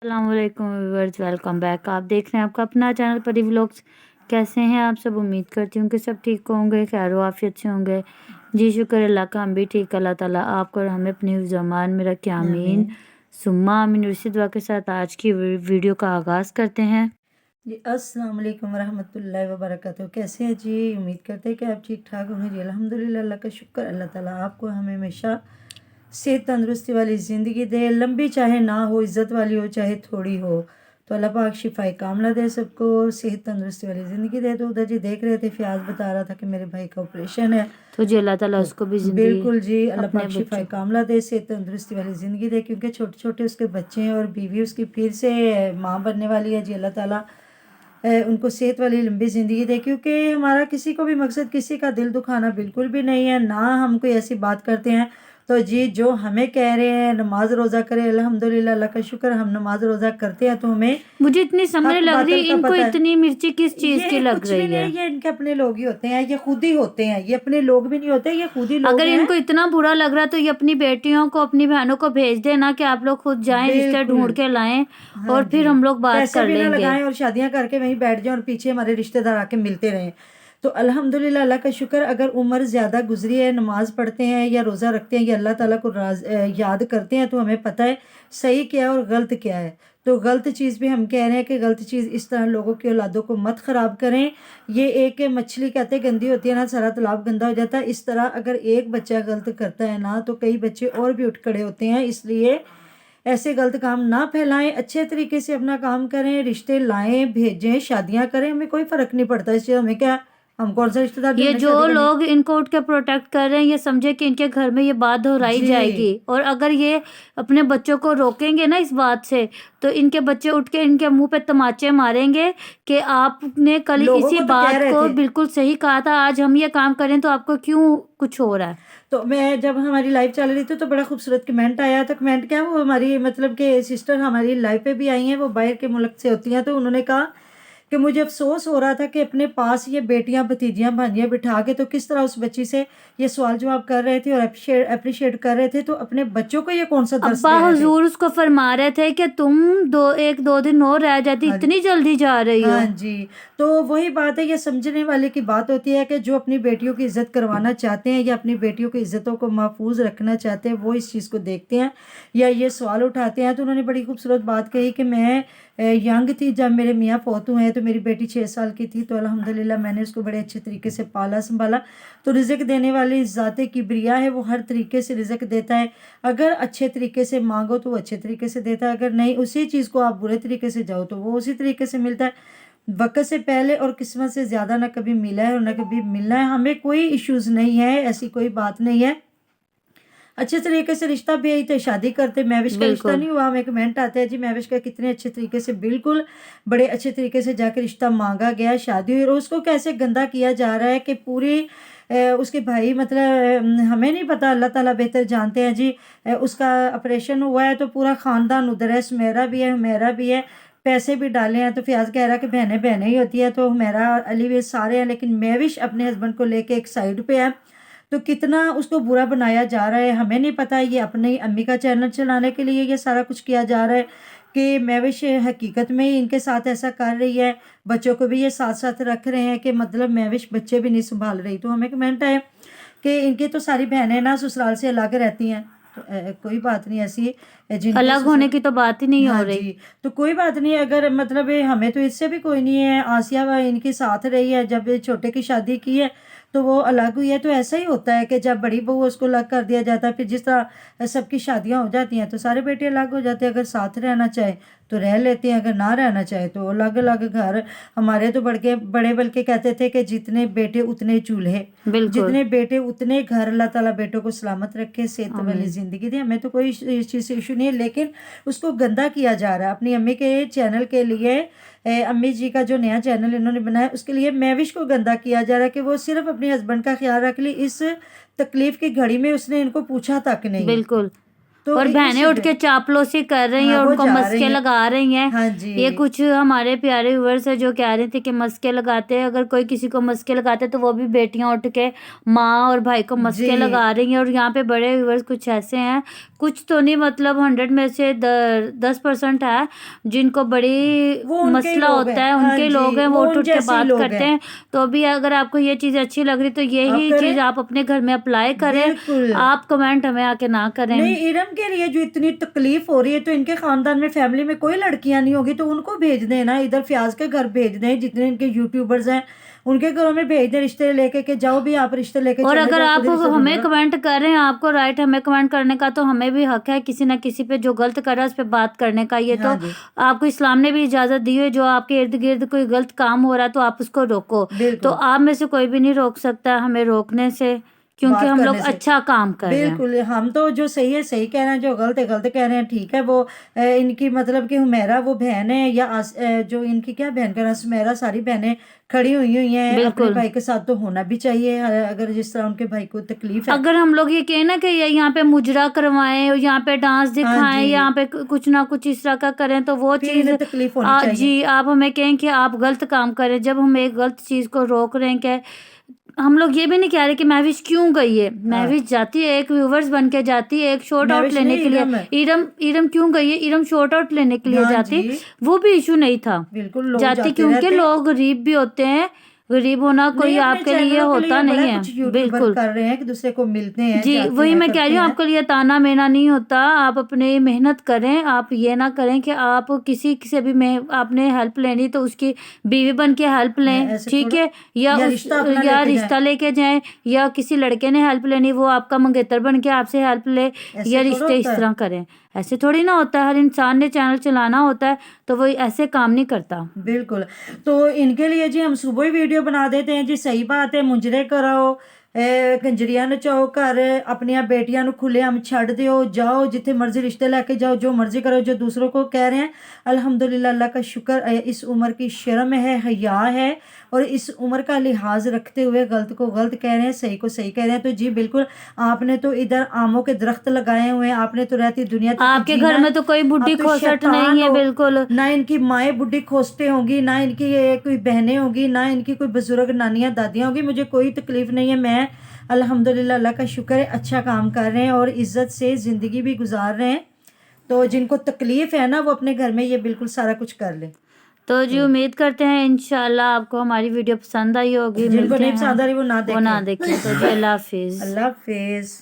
अस्सलामुअलैकुम viewers, welcome back. आप देख रहे हैं आपका अपना चैनल परी व्लॉग्स। कैसे हैं आप सब? उम्मीद करती हूँ कि सब ठीक होंगे, खैर आफियत से होंगे। जी शुक्र अल्लाह का, हम भी ठीक। अल्लाह ताला आपको और हमें अपने ज़मान में रखे, आमीन सुम्मा आमीन। इसी दुआ के साथ आज की वीडियो का आगाज़ करते हैं। जी अस्सलाम वालेकुम रहमतुल्लाहि व बरकातहू। कैसे हैं जी? उम्मीद करते हैं कि आप ठीक ठाक होंगे जी। अल्हम्दुलिल्लाह, अल्लाह का शुक्र। अल्लाह ताला आपको हमें हमेशा सेहत तंदुरुस्ती वाली ज़िंदगी दे, लंबी चाहे ना हो, इज़्ज़त वाली हो चाहे थोड़ी हो, तो अल्लाह पाक शिफाए कामला दे सबको, सेहत तंदुरुस्ती वाली ज़िंदगी दे। तो उधर जी देख रहे थे, फयाज बता रहा था कि मेरे भाई का ऑपरेशन है, तो जी अल्लाह ताला तो उसको भी ज़िंदगी बिल्कुल जी अल्लाह अपने पाक शिफाए बच्चों कामला दे, सेहत तंदुरुस्ती वाली ज़िंदगी दे, क्योंकि छोटे छोटे उसके बच्चे हैं और बीवी उसकी फिर से माँ बनने वाली है जी। अल्लाह ताला उनको सेहत वाली लंबी ज़िंदगी दे, क्योंकि हमारा किसी को भी मकसद किसी का दिल दुखाना बिल्कुल भी नहीं है, ना हम कोई ऐसी बात करते हैं। तो जी जो हमें कह रहे हैं नमाज रोज़ा करें, अल्हम्दुलिल्लाह, अल्लाह का शुक्र, हम नमाज रोज़ा करते हैं, तो हमें मुझे इतनी समझ हक लग रही, बातिल का इनको पता है। इतनी मिर्ची किस चीज़ की ये लग कुछ भी रही है? नहीं, ये इनके अपने लोग ही होते हैं, ये खुद ही होते हैं, ये अपने लोग भी नहीं होते, ये खुद ही लोग अगर हैं। इनको इतना बुरा लग रहा है तो ये अपनी बेटियों को, अपनी बहनों को भेज देना कि आप लोग खुद जाएं, रिश्ते बिल्कुल। ढूंढ के लाएं हाँ और जी, फिर हम लोग बात पैसे कर भी ना लेंगे। लगाएं और शादियां करके वहीं बैठ जाएं और पीछे हमारे रिश्तेदार आके मिलते रहें। तो अल्हम्दुलिल्लाह, अल्लाह का शुक्र, अगर उम्र ज़्यादा गुजरी है, नमाज पढ़ते हैं या रोज़ा रखते हैं या अल्लाह ताला को याद करते हैं, तो हमें पता है सही क्या है और गलत क्या है। तो गलत चीज़ भी हम कह रहे हैं कि गलत चीज़ इस तरह लोगों की औलादों को मत ख़राब करें। ये एक मछली कहते हैं गंदी होती है ना, सारा तालाब गंदा हो जाता है। इस तरह अगर एक बच्चा गलत करता है ना, तो कई बच्चे और भी उठ खड़े होते हैं। इसलिए ऐसे गलत काम ना फैलाएं, अच्छे तरीके से अपना काम करें, रिश्ते लाएं, भेजें, शादियां करें, हमें कोई फ़र्क नहीं पड़ता इससे। हमें क्या, हम कौन सा रिश्तेदार ये ढूंढने जो शादी करनी। लोग इनको उठ के प्रोटेक्ट कर रहे हैं, ये समझे कि इनके घर में ये बात दोहराई जी जाएगी, और अगर ये अपने बच्चों को रोकेंगे ना इस बात से, तो इनके बच्चे उठ के इनके मुंह पे तमाचे मारेंगे कि आपने कल लोगों इसी को तो कह बात रहे को थे। बिल्कुल सही कहा था, आज हम ये काम करें तो आपको क्यों कुछ हो रहा है। तो मैं जब हमारी लाइव चल रही थी तो बड़ा खूबसूरत कमेंट आया। तो कमेंट क्या, वो हमारी मतलब कि सिस्टर हमारी लाइव पे भी आई हैं, वो बाहर के मुल्क से होती हैं। तो उन्होंने कहा कि मुझे अफसोस हो रहा था कि अपने पास ये बेटियां भतीजियां भांजियां बिठा के तो किस तरह उस बच्ची से ये सवाल जवाब कर रहे थे और अप्रिशिएट कर रहे थे, तो अपने बच्चों को ये कौन सा दर्स अब्बा दे रहे थे। हुजूर उसको फरमा रहे थे कि तुम एक दो दिन और रह जाती, हाँ इतनी जल्दी जा रही हो। हाँ जी। तो वही बात है, ये समझने वाले की बात होती है कि जो अपनी बेटियों की इज्जत करवाना चाहते हैं या अपनी बेटियों की इज्जतों को महफूज रखना चाहते हैं, वो इस चीज़ को देखते हैं या ये सवाल उठाते हैं। तो उन्होंने बड़ी खूबसूरत बात कही कि मैं यंग थी जब मेरे मियाँ फौत हुए हैं, तो मेरी बेटी 6 साल की थी, तो अल्हम्दुलिल्लाह मैंने उसको बड़े अच्छे तरीके से पाला संभाला। तो रिज़्क देने वाली ज़ाते किब्रिया है, वो हर तरीके से रिज़्क देता है। अगर अच्छे तरीके से मांगो तो वो अच्छे तरीके से देता है, अगर नहीं उसी चीज़ को आप बुरे तरीके से जाओ तो वो उसी तरीके से मिलता है। वक़्त से पहले और किस्मत से ज़्यादा ना कभी मिला है और ना कभी मिलना है। हमें कोई इश्यूज़ नहीं है, ऐसी कोई बात नहीं है। अच्छे तरीके से रिश्ता भी यही थे, शादी करते। महविश का रिश्ता बिल्कुल। नहीं हुआ, हमें कमेंट आता है जी महविश का कितने अच्छे तरीके से, बिल्कुल बड़े अच्छे तरीके से जाके रिश्ता मांगा गया, शादी हुई, और उसको कैसे गंदा किया जा रहा है कि पूरी उसके भाई मतलब हमें नहीं पता, अल्लाह ताला बेहतर जानते हैं जी। उसका ऑपरेशन हुआ है तो पूरा ख़ानदान उधर है, सुमेरा भी है, हुमेरा भी है, पैसे भी डाले हैं। तो फयाज कह रहा है कि बहनें बहनें ही होती है, तो हुमेरा और अली भी सारे हैं, लेकिन महविश अपने हस्बैंड को लेके एक साइड पे है। तो कितना उसको बुरा बनाया जा रहा है हमें नहीं पता। ये अपनी अम्मी का चैनल चलाने के लिए ये सारा कुछ किया जा रहा है कि महविश हकीकत में ही इनके साथ ऐसा कर रही है। बच्चों को भी ये साथ साथ रख रहे हैं कि मतलब महविश बच्चे भी नहीं संभाल रही। तो हमें कमेंट आए कि इनकी तो सारी बहनें ना ससुराल से अलग रहती हैं। तो कोई बात नहीं ऐसी जिनकी अलग होने की तो बात ही नहीं हो हाँ रही। जी। तो कोई बात नहीं, अगर मतलब हमें तो इससे भी कोई नहीं है। आसिया व इनके साथ रही है, जब ये छोटे की शादी की है तो वो अलग हुई है। तो ऐसा ही होता है कि जब बड़ी बहू उसको अलग कर दिया जाता है, फिर जिस तरह सबकी शादियां हो जाती हैं तो सारे बेटे अलग हो जाते हैं। अगर साथ रहना चाहे तो रह लेते हैं, अगर ना रहना चाहे तो अलग अलग घर। हमारे तो बड़े बल्कि कहते थे कि जितने बेटे उतने चूल्हे, बिल्कुल। जितने बेटे उतने घर। अल्लाह ताला बेटों को सलामत रखे, सेहत वाली आमीन। ज़िंदगी दे। हमें तो कोई इस चीज़ से इशू नहीं है, लेकिन उसको गंदा किया जा रहा है अपनी अम्मी के चैनल के लिए। अम्मी जी का जो नया चैनल इन्होंने बनाया उसके लिए महविश को गंदा किया जा रहा है कि वो सिर्फ अपने हस्बैंड का ख्याल रख ली। इस तकलीफ की घड़ी में उसने इनको पूछा तक नहीं। बिल्कुल। तो और इस बहनें उठ के चापलूसी कर रही हैं हाँ और वो उनको जा मस्के रही हैं। लगा रही हैं। हाँ जी। ये कुछ हमारे प्यारे व्यूअर्स है जो कह रहे थे कि मस्के लगाते हैं, अगर कोई किसी को मस्के लगाते हैं तो वो भी बेटियां उठ के माँ और भाई को जी मस्के लगा रही हैं। और यहाँ पे बड़े व्यूअर्स कुछ ऐसे हैं, कुछ तो नहीं, मतलब 100 में से 10% है जिनको बड़ी वो उनके ही मसला लोग होता हैं। है, हाँ उनके लोग जी, हैं, वो वो उन उठ उठ के जैसे ही बात लोग करते हैं। हैं। तो भी अगर आपको ये चीज़ अच्छी लग रही तो आप यही चीज़ करें, आप अपने घर में अप्लाई करें। बिल्कुल। आप कमेंट हमें आके ना करें। नहीं, इरम के लिए जो इतनी तकलीफ हो रही है, तो इनके खानदान में फैमिली में कोई लड़कियां नहीं होगी, तो उनको भेज दें ना, इधर फयाज के घर भेज दें, जितने इनके यूट्यूबर्स हैं उनके घरों में भेज दें, रिश्ते लेके के जाओ भी, आप रिश्ते लेके और चले अगर जाओ, आप खुद ही रिश्ते हमें ढूंढो। कमेंट कर रहे हैं, आपको राइट हमें कमेंट करने का, तो हमें भी हक है किसी ना किसी पे जो गलत कर रहा है उस पे बात करने का। ये तो हाँ जी, आपको इस्लाम ने भी इजाजत दी है, जो आपके इर्द गिर्द कोई गलत काम हो रहा है तो आप उसको रोको। तो बिल्कुल, आप में से कोई भी नहीं रोक सकता हमें रोकने से, क्योंकि बात हम लोग करने से। अच्छा काम कर रहे हैं। बिल्कुल, हम तो जो सही है सही कह रहे हैं, जो गलत है गलत कह रहे हैं, ठीक है। वो इनकी मतलब कि हुमैरा वो बहन है, या जो इनकी क्या बहन का नाम सुमेरा, सारी बहनें खड़ी हुई हैं अपने बिल्कुल। भाई के साथ, तो होना भी चाहिए। अगर जिस तरह उनके भाई को तकलीफ है। अगर हम लोग ये कहें ना कि यहाँ पे मुजरा करवाएं, और यहाँ पे डांस हाँ दिखाएं, जी, यहाँ पे कुछ ना कुछ इस तरह का करें, तो वो फिर चीज़ इन्हें तकलीफ होनी चाहिए। जी आप हमें कहें कि आप गलत काम करें, जब हम एक गलत चीज़ को रोक रहे हैं। कि हम लोग ये भी नहीं कह रहे कि महविश क्यों गई है, हाँ, महविश जाती है, एक व्यूवर्स बन के जाती है, एक शॉर्ट आउट महविश लेने नहीं, के लिए। इरम है। इरम इरम क्यों गई है? इरम शॉर्ट आउट लेने के लिए हाँ जाती, जी, वो भी इशू नहीं था, बिल्कुल, लोग जाती जाते क्योंकि रहते हैं। लोग गरीब भी होते हैं। गरीब होना कोई नहीं, अपने आपके लिए चैनलों के होता लिए बड़ा नहीं है। कुछ यूट्यूबर बिल्कुल कर रहे हैं, एक दूसरे को मिलते हैं, जी, जाते वही हैं, मैं कह करते रही हूँ, हैं। आपके लिए ताना मेना नहीं होता। आप अपने मेहनत करें, आप ये ना करें कि आप किसी से भी आपने हेल्प लेनी तो उसकी बीवी बन के हेल्प लें, ऐसे ठीक थोड़ा, है, या या उस रिश्ता अपना या लेके जाए, रिश्ता लेके जाएं, या किसी लड़के ने हेल्प लेनी वो आपका मंगेतर बन के आपसे हेल्प ले, ऐसे या थोड़ा रिश्ते होता इस है। तरह करें। ऐसे थोड़ी ना होता है, हर इंसान ने चैनल चलाना होता है, तो वो ऐसे काम नहीं करता। बिल्कुल, तो इनके लिए जी हम सुबह ही वीडियो बना देते हैं जी, सही बात है, मुंजरे कराओ, कंजरियां नचाओ, घर अपनिया बेटियां नु खुले हम छड़ दियो, जाओ जिथे मर्जी रिश्ते लेके जाओ, जो मर्जी करो, जो दूसरों को कह रहे हैं। अल्हम्दुलिल्लाह, अल्लाह का शुक्र है, इस उम्र की शर्म है, हया है, और इस उम्र का लिहाज रखते हुए गलत को गलत कह रहे हैं, सही को सही कह रहे हैं। तो जी बिल्कुल, आपने तो इधर आमों के दरख्त लगाए हुए हैं, आपने तो रहती दुनिया तक आपके जीना घर है। में तो कोई बुढ़ी आप तो खोसट नहीं शैतान है। हो, बिल्कुल ना इनकी माएँ बुढ़ी खोस्ते होंगी, ना इनकी ये कोई बहनें होंगी, ना इनकी कोई बुजुर्ग नानियाँ दादियाँ होंगी। मुझे कोई तकलीफ नहीं है, मैं अल्हम्दुलिल्लाह, अल्लाह का शुक्र है, अच्छा काम कर रहे हैं और इज्जत से ज़िंदगी भी गुजार रहे हैं। तो जिनको तकलीफ है ना, वो अपने घर में ये बिल्कुल सारा कुछ कर ले। तो जी तो उम्मीद करते हैं इंशाल्लाह आपको हमारी वीडियो पसंद आई होगी। जिनको मिलते नहीं हैं, पसंद आ रही वो ना वो ना देखें। देखें। तो जी अल्लाह हाफिज़। अल्लाह हाफिज़।